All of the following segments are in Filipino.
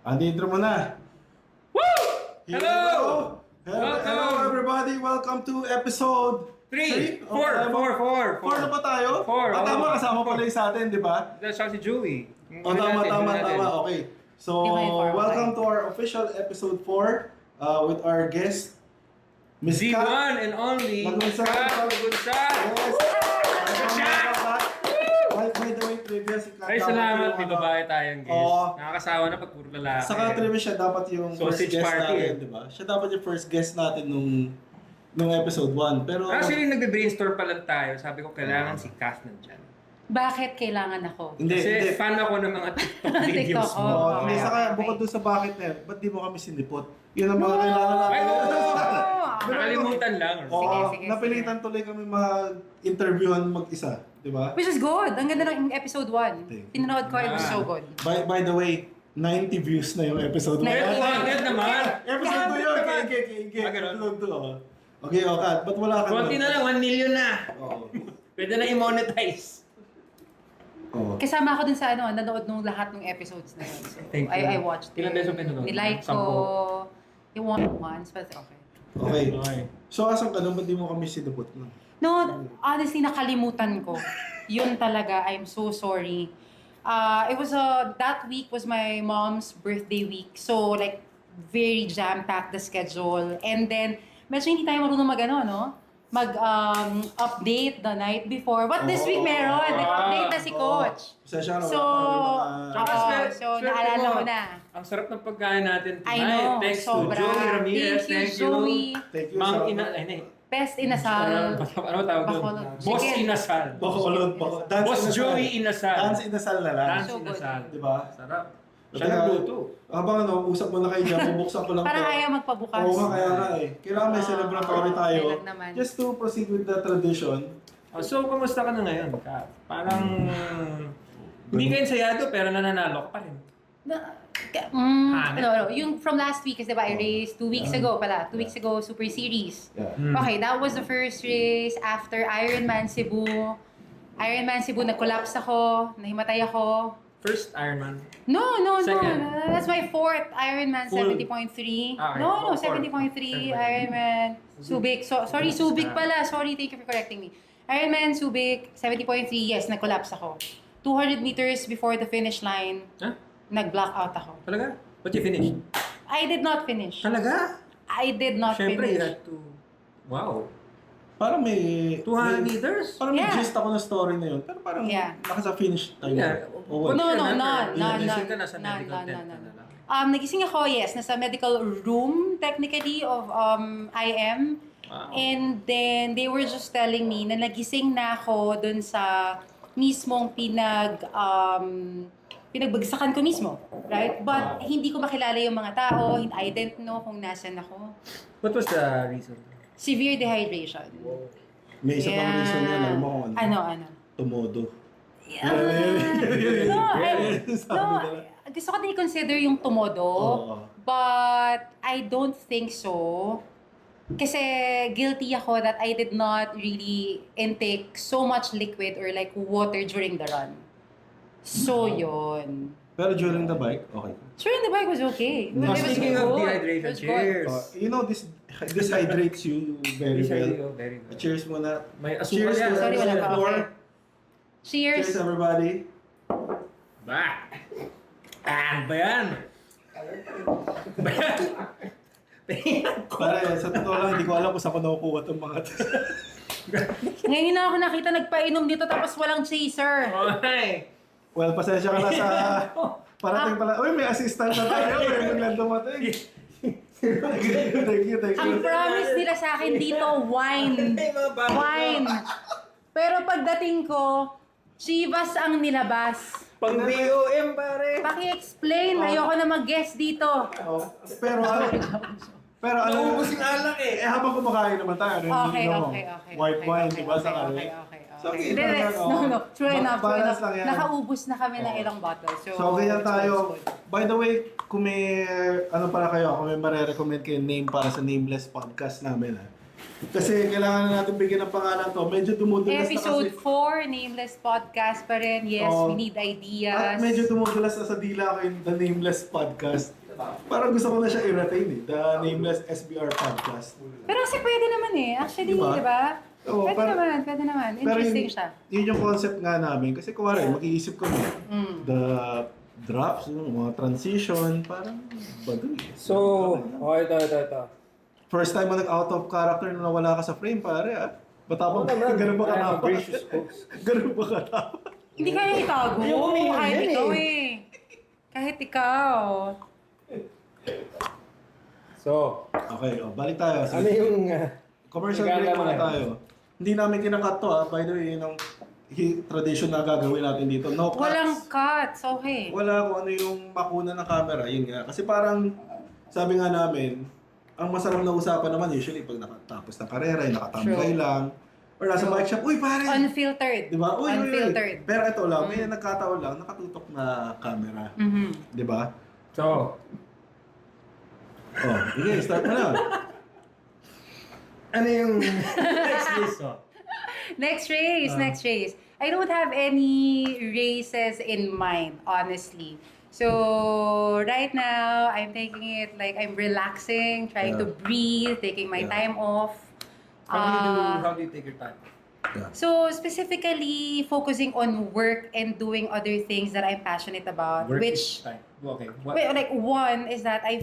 Andito mo na. Woo! Here Hello! we go. Welcome! Hello everybody, welcome to episode 3, 4, 4, 4, 4 na ba tayo? Four, Tama, oo. kasama pala yung sa atin, di ba? That's si Joey. Tama. Okay. So, Di ba yung four, welcome to our official episode 4 with our guest, Miss The Kat. one and only Lagunsan. Kat Lagunsan. Yes. By the way, trivia si Kat. Ay, salamat. May babae tayong guest. Oo. Nakakasawa na pag puro lalaki. Saka trivia siya dapat yung first Sausage guest party, natin, eh. di ba? Siya dapat yung first guest natin nung episode 1. Pero Actually, nagbe-brainstorm pa lang tayo. Sabi ko, kailangan si Kath nandyan. Bakit kailangan ako? Kasi fan ako ng mga TikTok videos TikTok, mo. oo. Hindi, Okay, saka okay. bukod doon sa bakit na yan, ba't di mo kami sinipot? Yun ang mga kailangan natin. Ay, oo. Ah. Nakalimutan lang. Oo, Sige, napilitan tuloy kami mag-interviewan mag-isa, di ba? Which is good. Ang ganda ng episode 1. Thank you. Pinanood ko, it was so good. By the way, 90 views na yung episode 1. Meron bakit naman? Episode 2 yun, Ah, ganun? episode 2. Okay, Kat, ba't wala ka Konti na lang, 1 million na. Oo. Pwede na i-monetize. Oo. Kasama ako dun sa nanood nung lahat ng episodes na yun. So, Thank you. I watched it. Ilang beses mo pinanood? Nilike ko. 10. Yung once, but okay. Okay. So, asan ka nun? Ba't di mo kami sinipot nun? No, honestly, nakalimutan ko. Yun talaga, I'm so sorry. It was that week was my mom's birthday week. So, like, very jam-packed the schedule. And then, medyo hindi tayo marunong mag-update the night before. But this week meron, nag-update na si Coach. Pasensya na, So, wala pa kami so naalala ko na. Ang sarap ng pagkain natin tonight. I know, Thanks sobra. to Joey Ramirez. Thank you, Joey. Thank you, Mang sa- ina... Ay, nay. Best inasal. Ano tawag doon? Bacolod. Boss Chicken. Inasal. Bacolod. Dance Boss inasal. Joey Inasal. Dance inasal na lang. Dance So good. Inasal. Di ba? Sarap. Siya Kaya, nagluto. habang usap mo na kayo dyan, bubuksan ko lang Parang to. ayaw magpabukas. Oo nga, kaya nga eh. Kailangan may celebratory tayo. okay lang naman. Just to proceed with the tradition. Oh, so, kumusta ka na ngayon, Kat? Parang... Hindi ka ensayado, pero nananalo ka pa rin. No. Yung from last week, kasi diba, I raced 2 weeks ago pala. 2 weeks ago, Super Series. Yeah. Okay, that was the first race after Ironman Cebu. Ironman Cebu, nag-collapse ako, nahimatay ako. First Ironman. No. Second. That's my fourth Ironman, Full. 70.3. Ah, okay. No, Oh, fourth. 70.3 Ironman Subic. Sorry, Subic pala. Sorry, thank you for correcting me. Ironman Subic, 70.3. Yes, nag-collapse ako. 200 meters before the finish line, Ha? nag-blackout ako. Talaga? But you finished? I did not finish. Talaga? I did not Siyempre, you finish. had to... Wow. Parang may... 200 meters? Parang may Yeah. gist ako ng story na yun. Pero parang Yeah. nakasa-finish tayo. Yeah. Oo. No, Nagising ka, nasa none, medical none, tent none, ka na lang. Nagising ako, yes. Nasa medical room, technically, of IM. Wow. And then, they were just telling me na nagising na ako dun sa mismong pinagbagsakan ko mismo. Right? But, hindi ko makilala yung mga tao. I didn't know kung nasan ako. What was the reason? Severe dehydration. May isa pang reason yan. Alam mo kung ano? Ano? Tumodo. Gusto ko din i-consider yung tumodo. Oo. But I don't think so. Kasi guilty ako that I did not really intake so much liquid or like water during the run. So, yun. Pero during the bike, okay. During the bike was okay. It was Speaking good. of It dehydration, was good. cheers. You know, this hydrates you very well. Very good. Cheers muna. May asukal Cheers yan. to Sorry, wala the pa. floor. Okay. Cheers. Cheers everybody. Ba! Ano ba yan? Ba yan? Pare, sa totoo lang, hindi ko alam kung saan ko nakukuha itong mga to. Ngayon na ako nakita nagpainom dito tapos walang chaser. Okay. Well, pasensya ka na sa... Parating pala. Uy, may assistant na tayo. May biglang dumating. Thank you. Ang promise nila sa akin dito, wine. Ay, mga bago. Wine. Pero pagdating ko, Chivas ang nilabas. Pang BOM, pare. Paki-explain, ayoko na mag-guest dito. Oh, pero ano... Naubos yung alak eh. habang kumakain naman tayo. Okay. White wine, di ba? Sa Okay. So, Hindi, ganyan, no. True enough. balance lang yan. Nakaubos na kami ng ilang bottles. So, ganyan it's tayo. good. By the way, kung may, ano pala kayo, kung may marirecommend kayo name para sa Nameless podcast namin, Kasi kailangan na natin bigyan ng pangalan to. Medyo dumudulas Episode na kasi. 4, Nameless Podcast pa rin. Yes, Oo. we need At ideas. medyo dumudulas na sa dila ko yung The Nameless Podcast. Parang gusto ko na siya i-retain eh. The Nameless SBR Podcast. Pero kasi pwede naman eh. Actually, Diba? di ba? Oo, Pwede parang- naman, pwede naman. Pero Interesting siya. yun yung concept nga namin. Kasi kuwari, mag-iisip kami. The drops, yung mga transition, parang baduy. So, ito. First time mo nag-out of character na nawala ka sa frame, pare ah. Batapang ganun ba I'm a katapang? gracious host. Ganun ba katapang? Hindi kaya itago. Ayoko na yun Kahit yan ikaw eh. eh. Kahit ikaw. So, Okay, balik tayo. Sige. ano yung... Commercial break Nagagawa muna yan. tayo. Hindi namin kinakat to By the way, yun ang tradition na gagawin natin dito. No cuts. Walang cuts. Okay. Wala kung ano yung makuna ng camera. Yun nga. Kasi parang, sabi nga namin, ang masarap na usapan naman usually pag nakatapos ng karera, yung nakatambay True. lang. Or nasa bike shop, uy pare! Unfiltered. Di ba? Uy, uy, uy. Unfiltered. Pero ito lang, may nagkataon lang, nakatutok na camera. Mhm. Di ba? So, Okay, start mo na. ano yung next list mo? Next race. I don't have any races in mind, honestly. So, right now, I'm taking it like I'm relaxing, trying to Yeah. breathe, taking my Yeah. time off. How do you take your time? Yeah. So, specifically focusing on work and doing other things that I'm passionate about, Work which is time. Okay. What? wait, like one is that I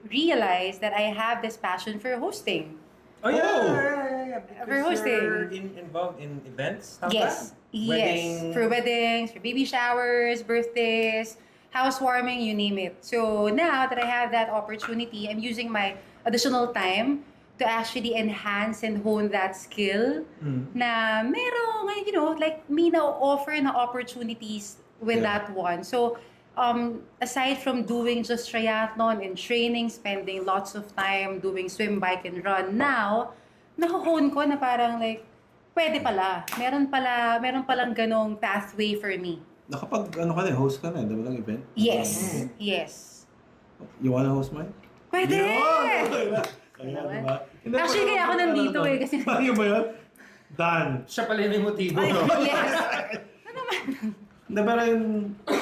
realized that I have this passion for hosting. Oh, yeah. Oh. Because We're hosting. you're involved in events? Tama? Yes. Wedding. Yes. For weddings, for baby showers, birthdays, housewarming, you name it. So now that I have that opportunity, I'm using my additional time to actually enhance and hone that skill na merong, like may na-offer na opportunities with Yeah. that one. So aside from doing just triathlon and training, spending lots of time doing swim, bike, and run, now, nahuhone ko na parang like, pwede pala. Meron palang ganong pathway for me. Nakapag, host ka na, di ba ng event? Yes. Yes. You wanna host mine? Pwede! Yun! Ayan, diba? Hindi, Actually, kaya ako nandito eh, kasi- Paano ba yun? Done. Siya pala yung may motibo. no? Yes. Hindi, pero yung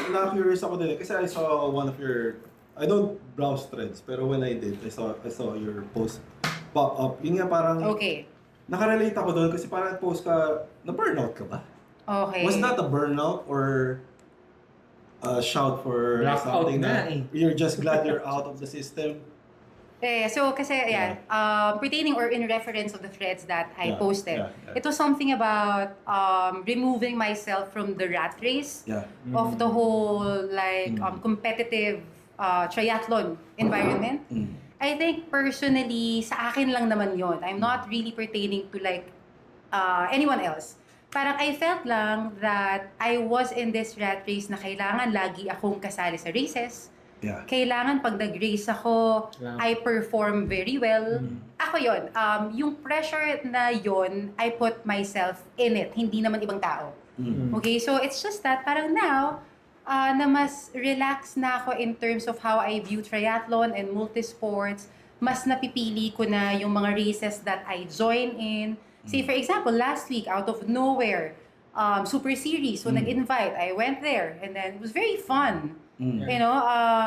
na-curious ako din eh. Kasi I saw one of your, I don't browse threads, pero when I did, I saw your post pop up. Yun nga parang, Okay. nakarelate ako doon kasi parang post ka, na-burnout ka ba? Okay. Was that a burnout or a shout for Blackout something na na eh. you're just glad you're out of the system? So kasi, ayan, pertaining or in reference of the threads that I Yeah, posted, yeah. it was something about removing myself from the rat race Yeah. of the whole like competitive triathlon environment. I think personally, sa akin lang naman yon. I'm not really pertaining to like anyone else. Parang I felt lang that I was in this rat race na kailangan lagi akong kasali sa races. Yeah. Kailangan pag nag-race ako, Yeah. I perform very well. Ako yon. Yung pressure na yon, I put myself in it. Hindi naman ibang tao. Okay, so it's just that parang now, na mas relax na ako in terms of how I view triathlon and multisports. Mas napipili ko na yung mga races that I join in. Say for example, last week, out of nowhere, Super Series, so nag-invite, I went there. And then it was very fun. You know,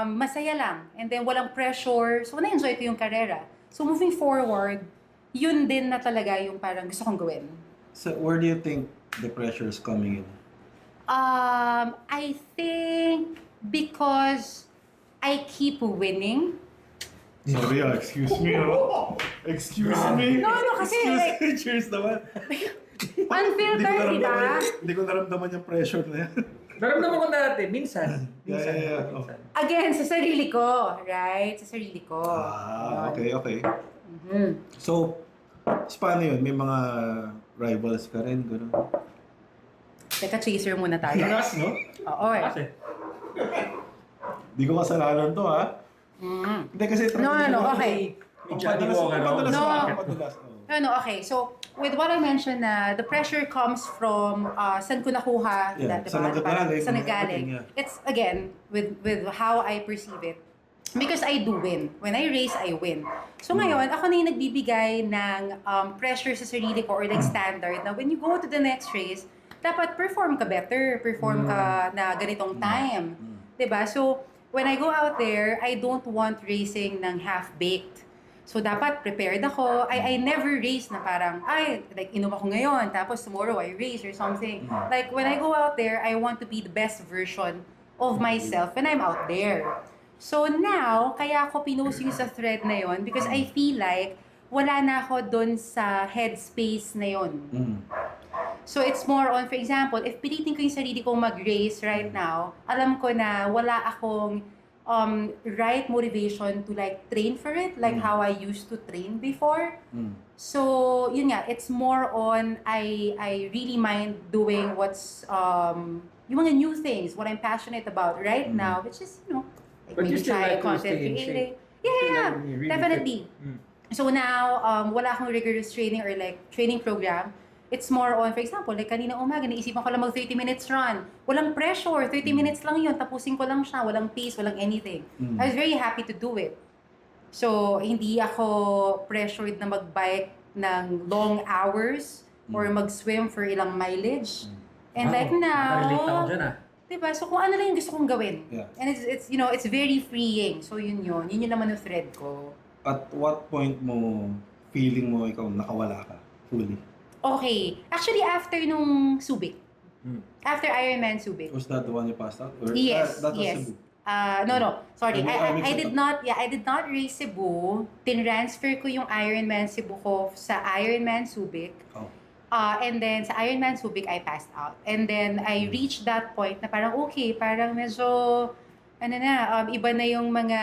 masaya lang. And then walang pressure. So na-enjoy ko yung karera. So moving forward, yun din na talaga yung parang gusto kong gawin. So where do you think the pressure is coming in? I think because I keep winning. Sorry, excuse me. Excuse me. No, kasi like, Cheers naman. unfiltered, di ba? Hindi ko naramdaman yung pressure na yan. Naramdaman ko dati, minsan. Minsan. Yeah. minsan. Again, sa sarili ko, right? Sa sarili ko. Okay. So, paano yun? May mga rivals ka rin, gano'n? Teka, chaser muna tayo. Pinas, no? Oo eh. Kasi, Di ko kasalanan to, ha? Hindi kasi No, okay. may Johnny Walker ako. Padalas. Okay. So, with what I mentioned na the pressure comes from saan ko nakuha, Yeah, diba? saan nagagaling, Saan mga nagaling. ating, yeah. It's, again, with how I perceive it. Because I do win. When I race, I win. So ngayon, ako na yung nagbibigay ng pressure sa sarili ko or like standard na when you go to the next race, dapat perform ka better. Perform ka na ganitong time. 'Di ba? So, when I go out there, I don't want racing ng half-baked. So, dapat prepared ako. I never race na parang, like, inom ako ngayon, tapos tomorrow I race or something. Like, when I go out there, I want to be the best version of myself when I'm out there. So, now, kaya ako pinost yung sa thread na yon because I feel like wala na ako dun sa headspace na yon. So, it's more on, for example, if pilitin ko yung sarili kong mag-race right now, alam ko na wala akong right motivation to like train for it, like how I used to train before. So, yun nga, it's more on, I really mind doing what's, yung mga new things, what I'm passionate about right now, which is, you know, like But you maybe still try like to content stay in shape. creating. Still Yeah, like really definitely. fit. So now, wala akong rigorous training or like training program. It's more on, for example, like kanina umaga, naisipan ko lang mag 30 minutes run. Walang pressure, 30 minutes lang yun, tapusin ko lang siya, walang pace, walang anything. I was very happy to do it. So, hindi ako pressured na mag-bike ng long hours or mag-swim for ilang mileage. And like Relate ako now, dyan diba? So kung ano lang yung gusto kong gawin. Yeah. And it's you know, it's very freeing. So yun naman yung thread ko. At what point mo feeling mo ikaw nakawala ka fully? Okay. Actually, after nung Subic. After Ironman Subic. Was that the one you passed out? Or Yes, that was yes. Cebu? No. Sorry. I mixed I it did up. not, I did not race Cebu. Tinransfer ko yung Ironman Cebu ko sa Ironman Subic. Oh. And then sa Ironman Subic, I passed out. And then I reached that point na parang okay, parang medyo, iba na yung mga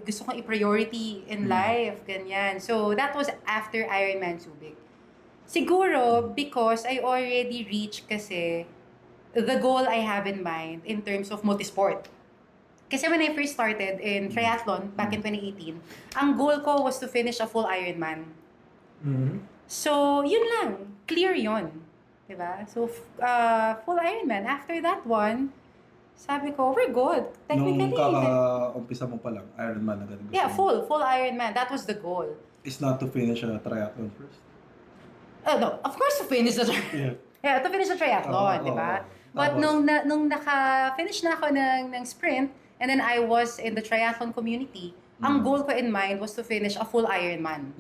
gusto kong i-priority in life, ganyan. So that was after Ironman Subic. Siguro because I already reached kasi the goal I have in mind in terms of multisport. Kasi when I first started in triathlon back in 2018, ang goal ko was to finish a full Ironman. So, yun lang. Clear yun. Diba? So, full Ironman. After that one, sabi ko, we're good. Technically. Nung kaka-umpisa mo pa lang, Ironman agad. gusto Yeah, mo. full Ironman. That was the goal. Is not to finish a triathlon first? No, of course to finish the Yeah. yeah, to finish the triathlon, Oo, di ba? oo. But Tapos? nung naka-finish na ako ng sprint, and then I was in the triathlon community, ang goal ko in mind was to finish a full Ironman.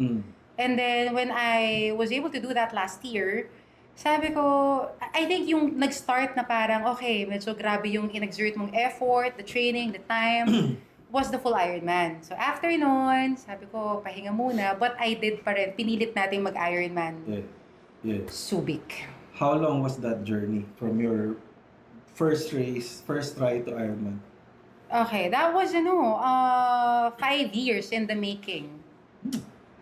And then when I was able to do that last year, sabi ko, I think yung nag-start na parang, okay, medyo grabe yung in-exert mong effort, the training, the time, was the full Ironman. So after nun, sabi ko, pahinga muna. But I did pa rin, pinilit natin mag-Ironman. Yeah. Subic. How long was that journey from your first race, first try to Ironman? Okay, that was 5 years in the making.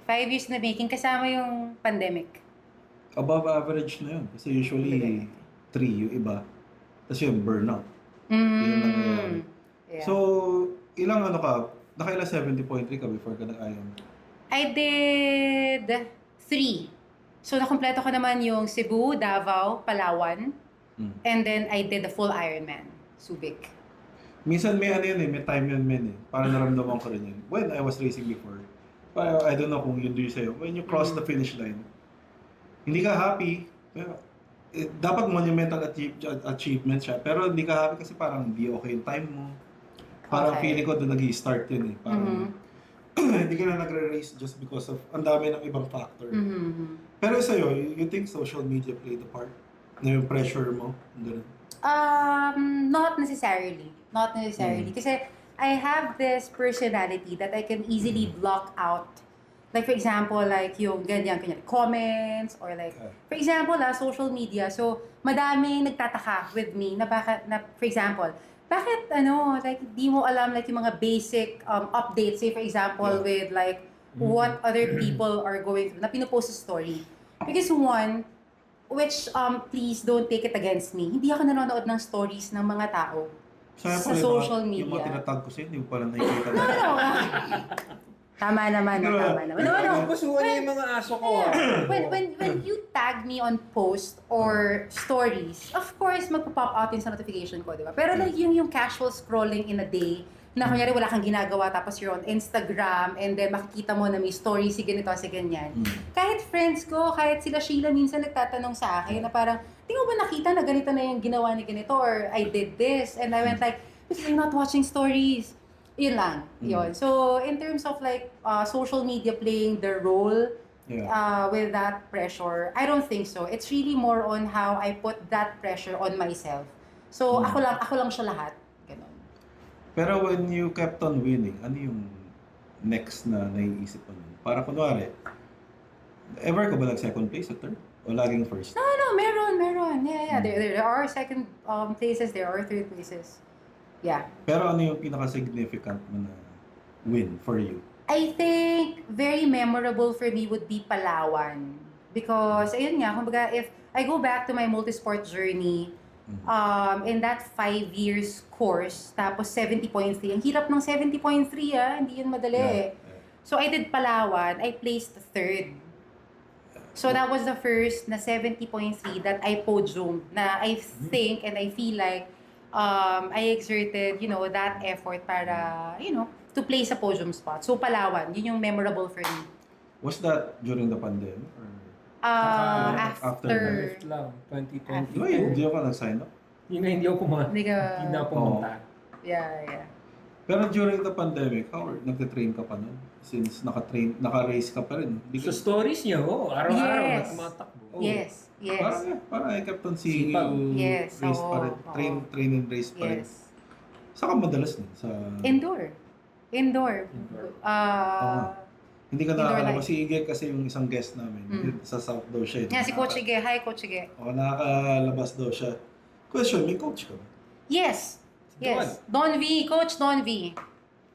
5 years in the making, kasama yung pandemic. Above average na yun. Kasi usually 3 yung iba. Tapos yung burnout. Yun lang yun. Yeah. So, ilang nakailang 70.3 ka before ka nag-Iron? I did 3. So, nakompleto ko naman yung Cebu, Davao, Palawan. And then, I did the full Ironman, Subic. Minsan may may time yun men eh. Parang naramdaman ko rin yun. When I was racing before, parang I don't know kung yun din sa'yo. When you cross the finish line, hindi ka happy. Pero, dapat monumental achievement siya. Pero hindi ka happy kasi parang hindi okay yung time mo. Parang Okay. feeling ko doon nag-i-start yun eh. Parang hindi ka na nagre-race just because of ang dami ng ibang factor. Pero sa'yo, you think social media played a part? Na yung pressure mo? Ganun. Not necessarily. Not necessarily. Kasi I have this personality that I can easily block out. Like, for example, like yung ganyan, comments, or like, for example, social media. So, madaming nagtataka with me na bakit, for example, bakit, like, di mo alam, like, yung mga basic updates, say, for example, with, like, what other people are going through, na pinupost sa story. Because one, which, please don't take it against me, hindi ako nanonood ng stories ng mga tao sa social Yung mga media. tinatag ko sa'yo, hindi mo pala nakikita. No. Tama naman. No. Pusuan niya yung mga aso ko. When you tag me on post or stories, of course, magpo-pop out yun sa notification ko, di ba? Pero like yung casual scrolling in a day, Na kunyari wala kang ginagawa tapos you're on Instagram and then makikita mo na may story si ganito, si ganyan. Kahit friends ko, kahit sila Sheila minsan nagtatanong sa akin na parang, di mo ba nakita na ganito na yung ginawa ni ganito or I did this? And I went like, because I'm not watching stories. Yun lang. Yun. So, in terms of like social media playing the role with that pressure, I don't think so. It's really more on how I put that pressure on myself. So, ako lang siya lahat. Ganun. Pero when you kept on winning, ano yung next na naiisip mo nun? Para kunwari, ever ka ba nag-second place or third? O laging first? No, meron. Yeah. There are second places, there are third places. Yeah. Pero ano yung pinaka-significant mo na win for you? I think very memorable for me would be Palawan. Because, ayun nga, kumbaga, if I go back to my multisport journey, in that 5 years course, tapos 70.3, ang hirap ng 70.3 hindi yun madali. So I did Palawan, I placed third. So that was the first na 70.3 that I podium, na I think and I feel like I exerted, that effort para, to place a podium spot. So Palawan, yun yung memorable for me. Was that during the pandemic? Or? After. Lift lang, 2020. Di ba hindi ako nag-sign up? Yun na hindi ako pumunta. Hindi ka... Hindi na ako pumunta. Yeah. Pero during the pandemic, how nagte-train ka pa nun? Since naka-race ka pa rin. Sa stories niyo, araw-araw, Yes. tumatakbo. Yes. Parang I kept on seeing Sipag. you Yes, race pa rin. oo. Train and race pa rin. Yes. Saan ka madalas nun? Sa... Indoor. Hindi ka Indoor nakakalabas. life. Si Iggy kasi yung isang guest namin. Sa South daw siya. Yeah, si Coach Ige. Hi, Coach Ige. Nakakalabas daw siya. Question, may coach ka ba? Yes. Don V. Coach Don V.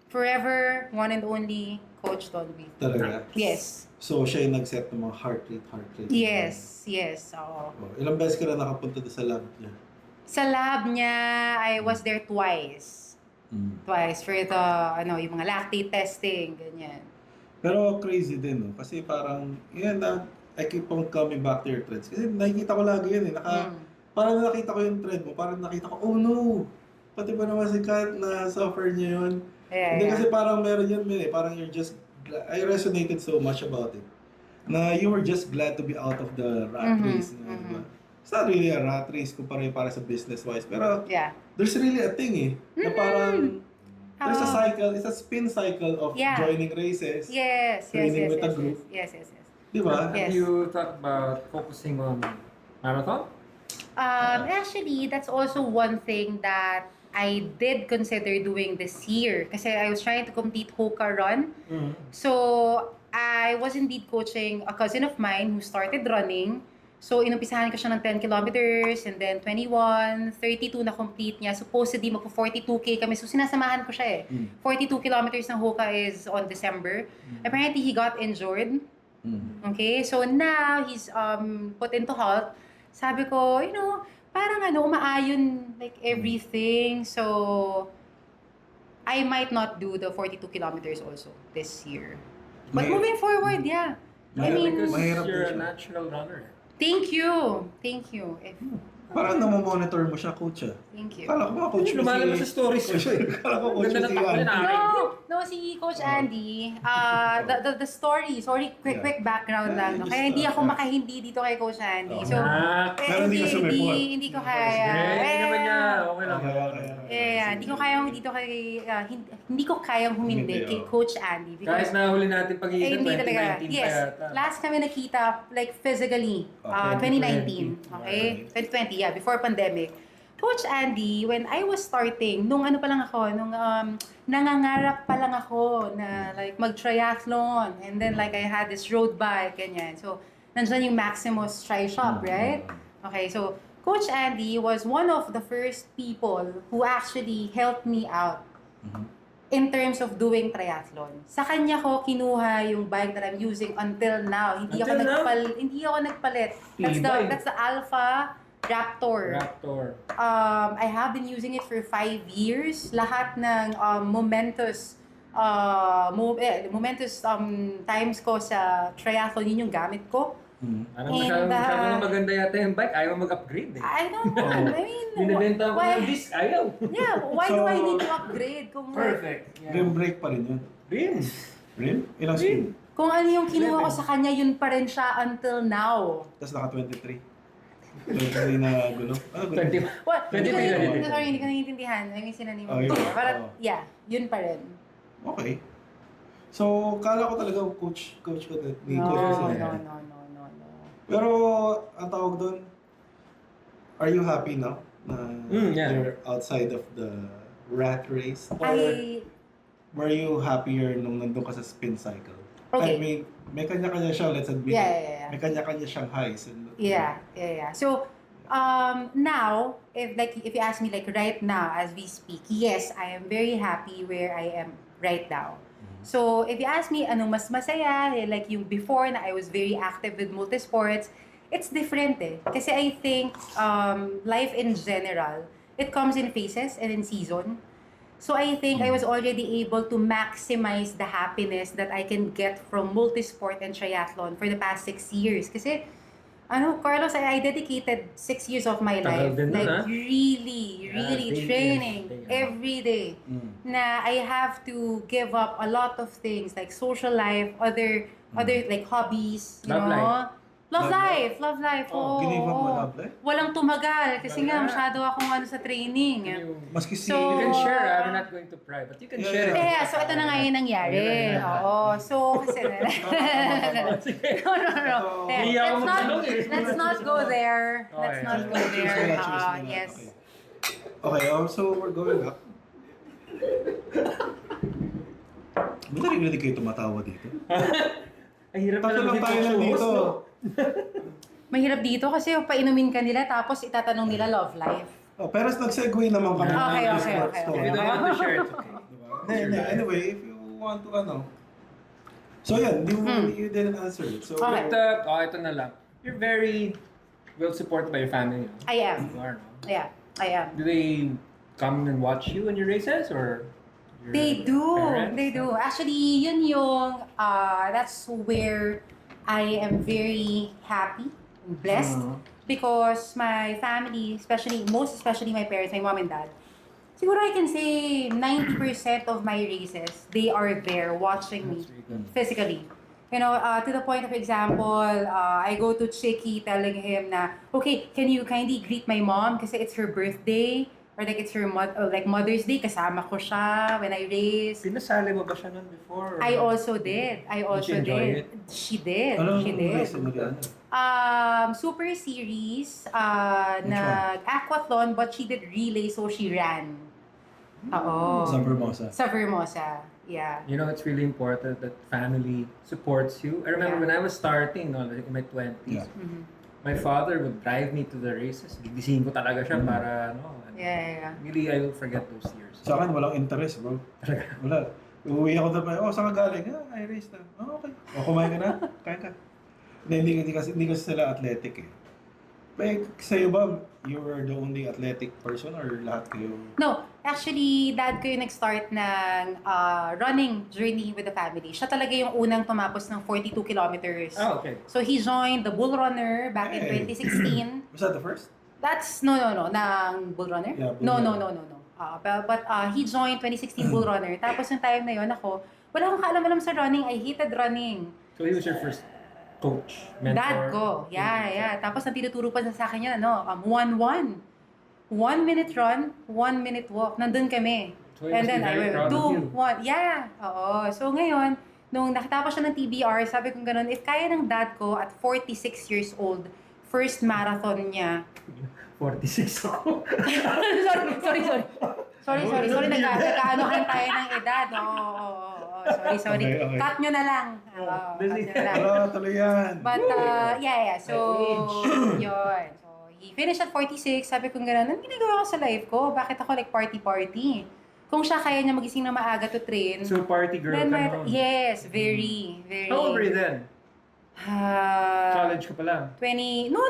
Forever, one and only, Coach Don V. Talaga? Yes. So, siya yung nag-set ng mga heart rate. Yes. Oo. Ilang beses ka na nakapunta doon sa lab niya? Sa lab niya, I was there twice. Twice for the, yung mga lactate testing, ganyan. Pero crazy din, no? Kasi parang, I keep on coming back to your threads. Kasi nakikita ko lagi yun, parang nakita ko yung thread mo, parang nakita ko, oh no! Pati ba naman si Kat na suffer niya yun? Hindi kasi parang meron yun, parang I resonated so much about it. Na you were just glad to be out of the rat race. Diba? It's not really a rat race kumpara para sa business-wise. Pero there's really a thing na parang there's a cycle, it's a spin cycle of joining races, training with a group. Yes. Diba? Have you thought about focusing on marathon? Actually, that's also one thing that I did consider doing this year. Kasi I was trying to complete Hoka Run. So, I was indeed coaching a cousin of mine who started running. So, inumpisahan ko siya ng 10 kilometers and then 21, 32 na complete niya. Supposedly, magpo-42K kami. So, sinasamahan ko siya 42 kilometers ng Hoka is on December. Apparently, he got injured. Okay? So, now, he's put into halt. Sabi ko, parang umaayon like everything. So, I might not do the 42 kilometers also this year. But moving forward, I mean, because mahirap you're din a siya. natural runner. Thank you. Parang namomonitor mo siya, coach Thank you. Kala ko mga coach mo Lumalabas sa stories niya. Kala ko coach mo Ganda si ng takbo Andy. niya, No, si Coach Andy, the story, quick background lang. No? Kaya hindi ako makahindi dito kay Coach Andy. So, Pero hindi ka sumipot. hindi ko kaya. Hindi naman niya. Okay lang. Hindi ko kayang humindi kay Coach Andy. Kahit Because, na huli natin pag-iisa, hindi talaga. 2019 pa Yes. yata. Last kami nakita, like physically, 2019. Okay? 2020, before pandemic. Coach Andy, when I was starting, nung nangangarap pa lang ako na like mag-triathlon. And then like I had this road bike, ganyan. So, nandyan yung Maximus Tri Shop, right? Okay, so Coach Andy was one of the first people who actually helped me out in terms of doing triathlon. Sa kanya ko kinuha yung bike that I'm using until now. Hindi ako nagpalit. That's the Alpha Raptor. I have been using it for 5 years. Lahat ng momentous times ko sa triathlon, yun yung gamit ko. Masyadong maganda yata yung bike. Ayaw mag-upgrade eh. I don't know. I mean, Binibenta ko why- ng disc, ayaw. Yeah, why do So- I need to upgrade? Perfect. Rim brake pa rin yun. Rim. Rim? Ilang Rim. speed? Kung ano yung kinuha ko 11. sa kanya, yun pa rin siya until now. Tapos naka 23. 23 na gulo. Ano gulo? 20. What? Pwede Hindi ko ba yun? naiintindihan- Sorry, hindi ko naiintindihan. Yung sinanimo Oh, ko. yun. But Oh. yeah, yun pa rin. Okay. So, kala ko talaga coach ko ni No, Coach no, Jose. no. Pero, ang tawag doon, are you happy now? Na Yeah. you're outside of the rat race? Or were you happier nung nandun ka sa spin cycle? Okay. I mean, may kanya-kanya siya, let's admit. Yeah. May kanya-kanya siyang highs. And, Yeah. So, now, if you ask me like right now as we speak, yes, I am very happy where I am right now. So, if you ask me anong mas masaya, like yung before na I was very active with multisports, it's different eh. Kasi I think life in general, it comes in phases and in season. So I think I was already able to maximize the happiness that I can get from multisport and triathlon for the past 6 years. Kasi, Carlos, I dedicated 6 years of my Tagal life. din nun, Like, ha? really day in, training day out. every day. Na I have to give up a lot of things like social life, other like hobbies, you Love know. life. Love Love life. Oh, Oo. ginive up mo love life? Walang tumagal kasi nga Wala. masyado akong sa training. Maski si... So- You can share, I'm not going to pry, but you can Yeah, share. Yeah, so ito na nga yung nangyari. Oo. So, kasi no. Yeah, Hindi ako let's not, magtanong eh. let's not go there. Let's Okay. not go Choose there. mo na, choose mo na. Yes. Okay, so we're going up. Ba't narinig kayo tumatawa dito? Ang hirap Tatlo lang maging tayo lang talk show dito. host, no? Mahirap dito kasi painumin ka nila tapos itatanong nila love life. Oh, pero nag-segue naman kami. Okay, ng okay, sports okay, to. If you don't want to share, it's okay. Hindi. Anyway, if you want to So yan, you didn't answer it. So, Okay. But, ito na lang. You're very well supported by your family. No? I am. You are, no? Yeah, I am. Do they come and watch you in your races, or? your They do. parents? They do. Actually, yun yung, that's where I am very happy and blessed. Because my family, most especially my parents, my mom and dad, siguro I can say 90% of my races, they are there watching me That's really good. physically. You know, to the point of example, I go to Chicky telling him na, okay, can you kindly greet my mom kasi it's her birthday or like it's her Mother's Day, kasama ko siya when I race. Pinasali mo ba siya nun before? or- I also did. she enjoy it? She did. ano She did. race mo dyan? Super series, aquathlon, but she did relay, so she ran. Oo. Sa Vermosa. Sa Vermosa. Yeah. You know, it's really important that family supports you. I remember Yeah. when I was starting, no, like in my 20s, Yeah. Mhm. my father would drive me to the races. Gigisingin ko talaga siya para, Yeah. really, I will forget those years. Sa akin, walang interest, bro. Wala. Uuwi ako na saan ka galing? I race na. Okay. O, kumain ka na? Kain ka. Hindi kasi sila athletic eh. Pero sa'yo ba, you were the only athletic person or lahat kayo? No, actually, dad ko yung nag-start ng running journey with the family. Siya talaga yung unang tumapos ng 42 kilometers. Oh, okay. So he joined the Bull Runner back in Hey. 2016. Was that the first? That's, no, ng Bull Runner? Yeah, Bull No. Runner. But he joined 2016 Bull Runner. Tapos yung time na yun, ako, wala akong kaalam-alam sa running. I hated running. So he was your first coach, mentor? Dad ko. Yeah. Tapos ang tinuturo pa sa akin yun, 1-1. 1 minute run, 1 minute walk. Nandun kami. So he And must then be I very will proud do of you. 1. Yeah. Oo. So ngayon, nung nakatapos siya ng TBR, sabi ko ganun, if kaya ng dad ko at 46 years old, first marathon niya. 46 ako. Sorry. Nagkaanohan tayo ng edad. Oo. Sorry. Okay. Cut nyo na lang. Cut nyo na lang. Wala, tuloy yan. But, yeah. So, yun. So, he finished at 46. Sabi ko gano'n, anong ginagawa ko sa life ko? Bakit ako like party-party? Kung siya kaya niya magising na maaga to train, So party girl then ka noon. yes, very. How old were you then? College ka pa lang. 20, no.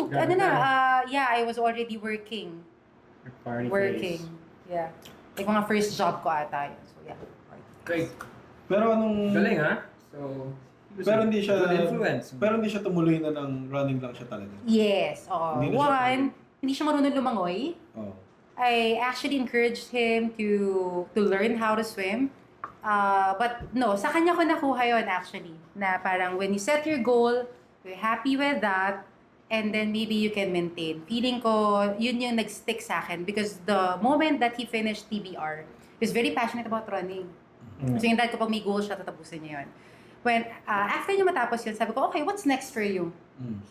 Grabe Ano na, ka. yeah, I was already working. Your party Working. phase. Yeah. Like mga first job ko ata yun. So, yeah. Great. Pero anong... Galing ha? So, he was Pero a hindi siya... good influence. Pero hindi siya tumuloy na ng running lang siya talaga. Yes, oo. Hindi na siya- One, hindi siya marunong lumangoy. Oh. I actually encouraged him to learn how to swim. But no, sa kanya ko nakuha yon actually. Na parang when you set your goal, you're happy with that, and then maybe you can maintain. Feeling ko, yun yung nag-stick sa akin because the moment that he finished TBR, he was very passionate about running. So yung dad ko, pag may goal siya, tatapusin niya yun. When, after niya matapos yun, sabi ko, okay, what's next for you?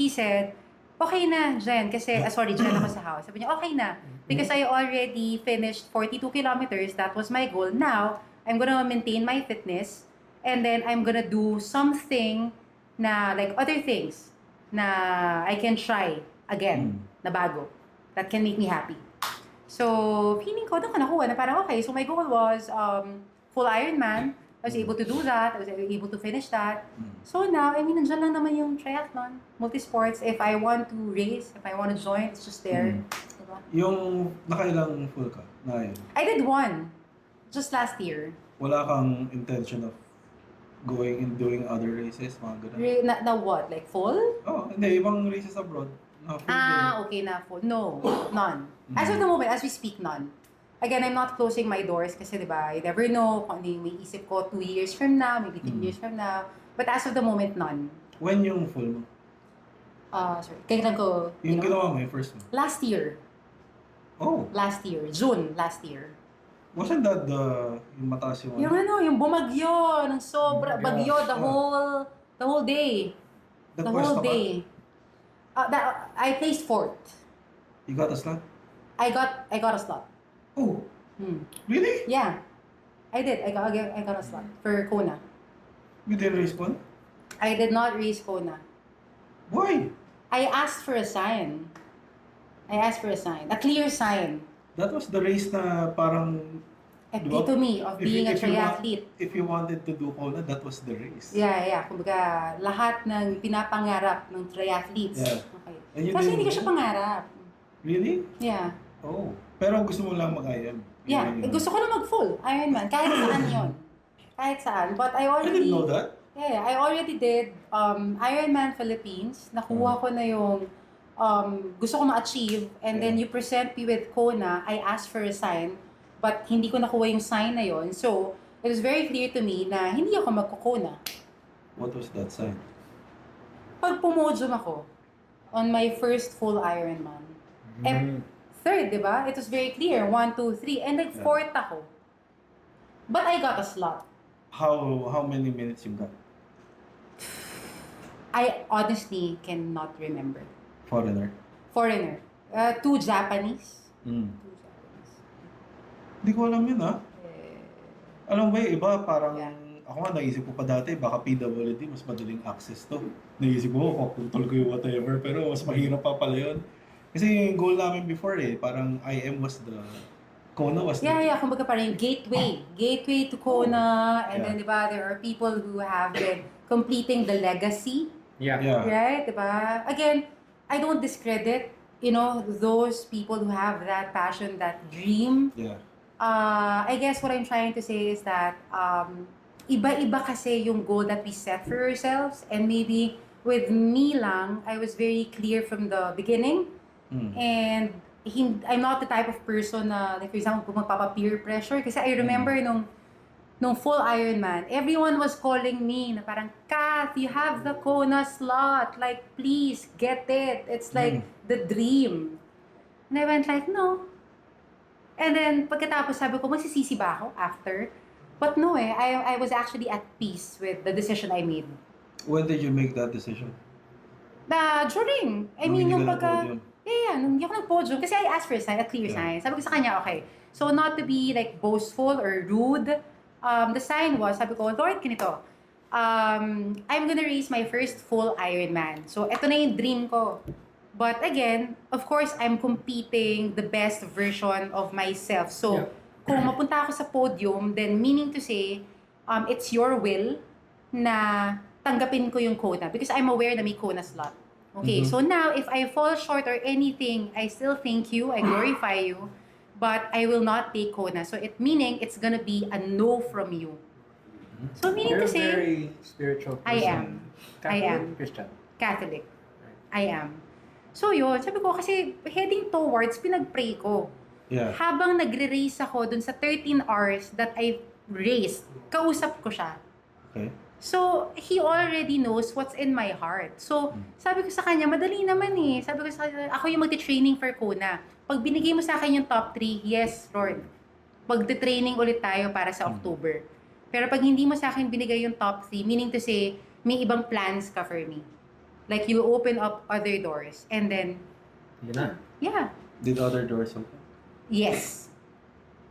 He said, okay na, Jen, kasi, sorry, Jen ako sa house. Sabi niya, okay na, because I already finished 42 kilometers, that was my goal. Now, I'm gonna maintain my fitness, and then I'm gonna do something na, like, other things na I can try again, na bago, that can make me happy. So, feeling ko, doon ko nakuha na parang, okay, so my goal was, full Ironman. I was able to do that. I was able to finish that. So now, I mean, nandiyan lang naman yung triathlon, multisports. If I want to race, if I want to join, it's just there. Diba? Yung nakailang full ka na yun? I did one, just last year. Wala kang intention of going and doing other races, mga ganun? Na what? Like full? Oh, hindi. Ibang races abroad. Na full din. Okay na full. No, none. As of the moment, as we speak, none. Again, I'm not closing my doors kasi, di ba, you never know kung ano yung may isip ko 2 years from now, maybe 10 years from now. But as of the moment, none. When yung full mo? Sorry. Kailan ko, Yung ginawa mo, yung first mo? last year. Oh, Last year. June last year. wasn't that yung mataas yung Yung yung bumagyo, ng sobra, bagyo, the whole day. The whole Nagpwesto ka? day. I placed 4th. You got a slot? I got a slot. Oh, Hmm. really? Yeah. I did. I got a slot for Kona. You didn't respond? I did not race Kona. Why? I asked for a sign. A clear sign. That was the race na parang... Diba? Epitome of being a If you want- triathlete. If you wanted to do Kona, that was the race. Yeah. Kumbaga, lahat ng pinapangarap ng triathletes. Yeah. Okay. And you Kasi didn't hindi ko do siya it? pangarap. Really? Yeah. Oh. Pero gusto mo lang mag-IM? Yeah. Gusto ko na mag-full Ironman. Kahit saan yon. Kahit saan. But I I already... didn't know that. Yeah, I already did Ironman Philippines. Nakuha ko na yung gusto ko ma-achieve. And then you present me with Kona. I asked for a sign. But hindi ko nakuha yung sign na yon. So, it was very clear to me na hindi ako magko-Kona. What was that sign? Pag pumodium ako on my first full Ironman. And third, di ba? It was very clear. 1, 2, 3. And then fourth ako. But I got a slot. How many minutes you got? I honestly cannot remember. Foreigner? Foreigner. 2 Japanese. Mm. 2 Japanese. Hindi ko alam yun, ha? Alam ba yung iba, parang... Yeah. Ako nga, naisip ko pa dati, baka PWD, mas madaling access to. Naisip ko, kaputol ko yung whatever, pero mas mahirap pa pala yun. Kasi yung goal namin before parang IM was the... Kona was the... Yeah. Kumbaga parang yung gateway. Gateway to Kona. And Yeah. then, di ba, there are people who have been completing the legacy. Yeah. Yeah. Right? Di ba? Again, I don't discredit, those people who have that passion, that dream. Yeah. I guess what I'm trying to say is that iba-iba kasi yung goal that we set for ourselves. And maybe with me lang, I was very clear from the beginning. And I'm not the type of person na, like for example, kung magpapa-peer pressure. Kasi I remember nung full Ironman, everyone was calling me na parang, Kath, you have the Kona slot. Like, please, get it. It's like the dream. And I went like, no. And then, pagkatapos sabi ko, magsisisi ba ako after? But no I was actually at peace with the decision I made. When did you make that decision? During, Nung hindi nung ka pagka... nag-podium? Yeah, nung hindi ako nag-podium. Kasi I asked for a sign, a clear sign. Sabi ko sa kanya, okay. So not to be like boastful or rude, the sign was, sabi ko, Lord, ganito, I'm gonna race my first full Ironman. So ito na yung dream ko. But again, of course, I'm competing the best version of myself. So kung mapunta ako sa podium, then meaning to say, it's your will na tanggapin ko yung Kona because I'm aware na may Kona slot. Okay, so now, if I fall short or anything, I still thank you, I glorify you, but I will not take Kona. So meaning it's gonna be a no from you. So meaning You're to a say, very spiritual person. I am. Catholic, I am. Christian. Catholic. I am. So yun, sabi ko kasi heading towards, pinag-pray ko. Yeah. Habang nagre-race ako dun sa 13 hours that I raced, kausap ko siya. Okay. So, he already knows what's in my heart. So, sabi ko sa kanya, madali naman eh. Sabi ko sa kanya, ako yung magte-training for Kona. Pag binigay mo sa akin yung top 3, yes, Lord. Magte-training ulit tayo para sa October. Pero pag hindi mo sa akin binigay yung top 3, meaning to say, may ibang plans ka for me. Like, you open up other doors. And then, Yun na. yeah. Did other doors open? Yes.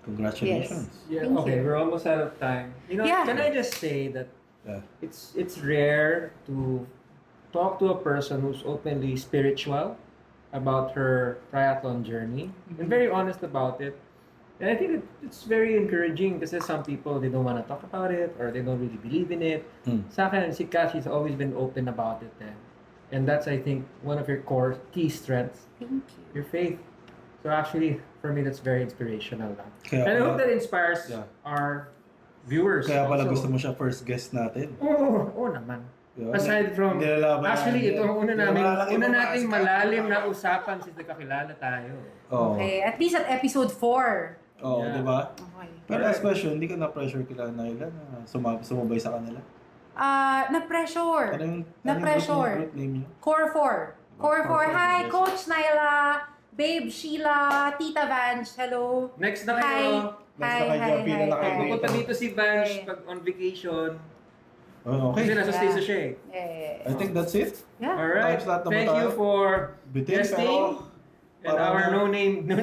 Congratulations. Yeah, Thank okay, you. we're almost out of time. You know, Yeah. can I just say that Yeah. it's rare to talk to a person who's openly spiritual about her triathlon journey and very honest about it. And I think it's very encouraging kasi some people, they don't want to talk about it or they don't really believe in it. Sa akin, si Cashy's always been open about it. And that's, I think, one of your core key strengths, Thank you. your faith. So actually, for me, that's very inspirational. Kaya And I hope pala- that inspires Yeah. our viewers. Kaya pala also. gusto mo siya first guest natin. Oo naman. Diba? Aside from, Nilalaban actually, namin ito ang una yan. namin, Wala lang una ibang nating maas- malalim na usapan since nagkakilala tayo. Oo. Okay, at least at episode 4. Oo, Yeah. di ba? Okay. Pero last question, hindi ka na-pressure kila Naila na sumabay sa kanila? Na-pressure. Na-pressure. Na-pressure. Group name niyo? Core 4. Core 4. Core 4, Hi, yes. Coach Nyla, Babe Sheila, Tita Vange. Hello. Next na Hi. kayo. Next na kayo dyan, pila na kayo dito. Pupunta dito si Vange Okay. pag on vacation. Oh, Kasi okay. nasa Yeah. station siya eh. Yeah. I think that's it. Yeah. Alright. Times lahat naman Thank you tayo. for Bitin, guesting. pero And parang- our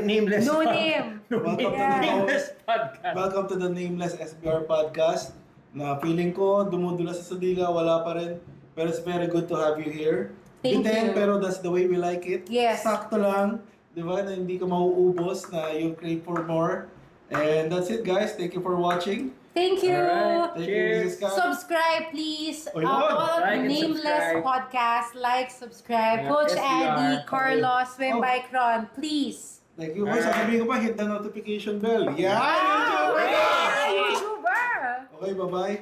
nameless No pod- name. Welcome to Yeah. the nameless podcast. Welcome to the Nameless SBR Podcast. Na feeling ko, dumudula sa dila, wala pa rin. Pero it's very good to have you here. Thank Bitin, you. pero that's the way we like it. Yes. Sakto lang. Di ba? Na hindi ka mauubos, na you'll crave for more. And that's it, guys. Thank you for watching. Thank you. Alright. Thank you, Cheers. Mrs. Kat. Subscribe, please. Oh, yun. Like and Nameless subscribe. Podcast. Like, subscribe. Yeah, Coach SBR. Andy, Carlos, Swim Oh. Bike Ron, please. Thank you. Sasabihin ko pa, hit the notification bell. Yeah! Wow! YouTuber! Ah, YouTuber! Okay, bye-bye.